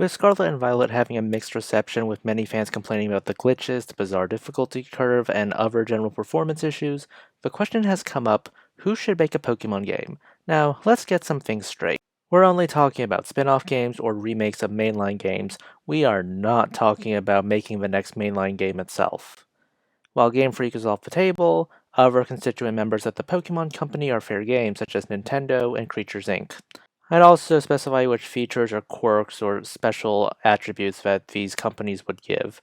With Scarlet and Violet having a mixed reception, with many fans complaining about the glitches, the bizarre difficulty curve, and other general performance issues, the question has come up, who should make a Pokemon game? Now, let's get some things straight. We're only talking about spin-off games or remakes of mainline games. We are not talking about making the next mainline game itself. While Game Freak is off the table, other constituent members of the Pokemon Company are fair game, such as Nintendo and Creatures Inc. I'd also specify which features or quirks or special attributes that these companies would give.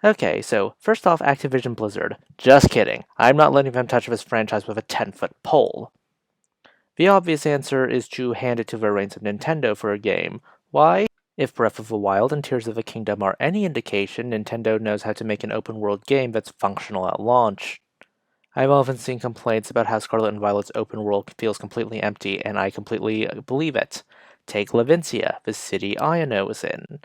Okay, so first off, Activision Blizzard. Just kidding. I'm not letting them touch this franchise with a 10-foot pole. The obvious answer is to hand it to the reins of Nintendo for a game. Why? If Breath of the Wild and Tears of the Kingdom are any indication, Nintendo knows how to make an open world game that's functional at launch. I've often seen complaints about how Scarlet and Violet's open world feels completely empty, and I completely believe it. Take Levincia, the city Iono is in.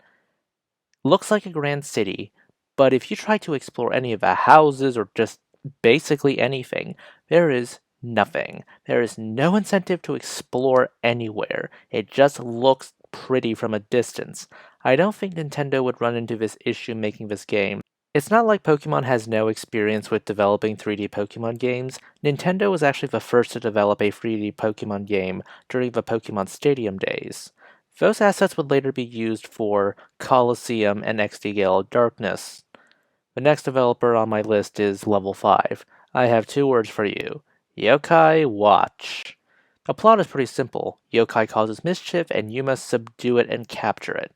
Looks like a grand city, but if you try to explore any of the houses or just basically anything, there is nothing. There is no incentive to explore anywhere. It just looks pretty from a distance. I don't think Nintendo would run into this issue making this game. It's not like Pokemon has no experience with developing 3D Pokemon games. Nintendo was actually the first to develop a 3D Pokemon game during the Pokemon Stadium days. Those assets would later be used for Colosseum and XD Gale of Darkness. The next developer on my list is Level 5. I have two words for you. Yokai Watch. The plot is pretty simple. Yokai causes mischief and you must subdue it and capture it.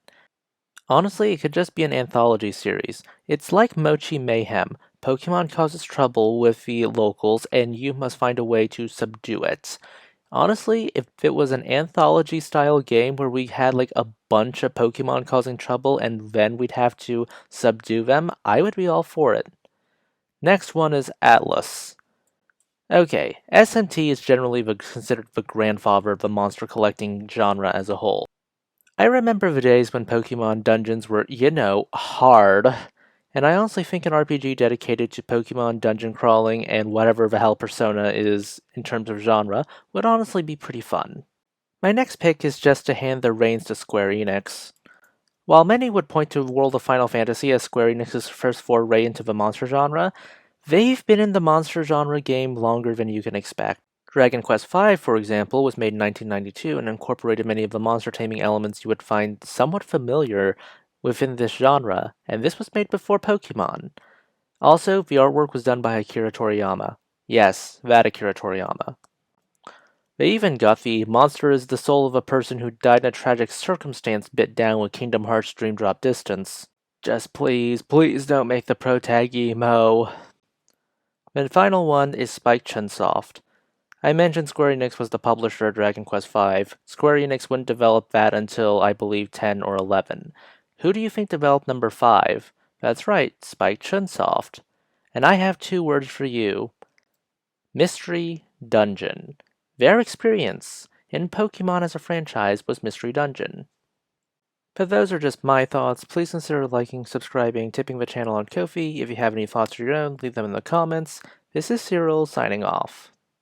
Honestly, it could just be an anthology series. It's like Mochi Mayhem. Pokemon causes trouble with the locals, and you must find a way to subdue it. Honestly, if it was an anthology style game where we had like a bunch of Pokemon causing trouble and then we'd have to subdue them, I would be all for it. Next one is Atlas. Okay, SMT is generally considered the grandfather of the monster collecting genre as a whole. I remember the days when Pokemon dungeons were, hard. And I honestly think an RPG dedicated to Pokemon dungeon crawling and whatever the hell Persona is in terms of genre would honestly be pretty fun. My next pick is just to hand the reins to Square Enix. While many would point to World of Final Fantasy as Square Enix's first foray into the monster genre, they've been in the monster genre game longer than you can expect. Dragon Quest V, for example, was made in 1992 and incorporated many of the monster taming elements you would find somewhat familiar within this genre, and this was made before Pokemon. Also, the artwork was done by Akira Toriyama. Yes, that Akira Toriyama. They even got the monster is the soul of a person who died in a tragic circumstance bit down with Kingdom Hearts Dream Drop Distance. Just please don't make the protag emo. The final one is Spike Chunsoft. I mentioned Square Enix was the publisher of Dragon Quest V. Square Enix wouldn't develop that until, I believe, 10 or 11. Who do you think developed number 5? That's right, Spike Chunsoft. And I have two words for you. Mystery Dungeon. Their experience in Pokemon as a franchise was Mystery Dungeon. But those are just my thoughts. Please consider liking, subscribing, tipping the channel on Ko-fi. If you have any thoughts of your own, leave them in the comments. This is Cyril signing off.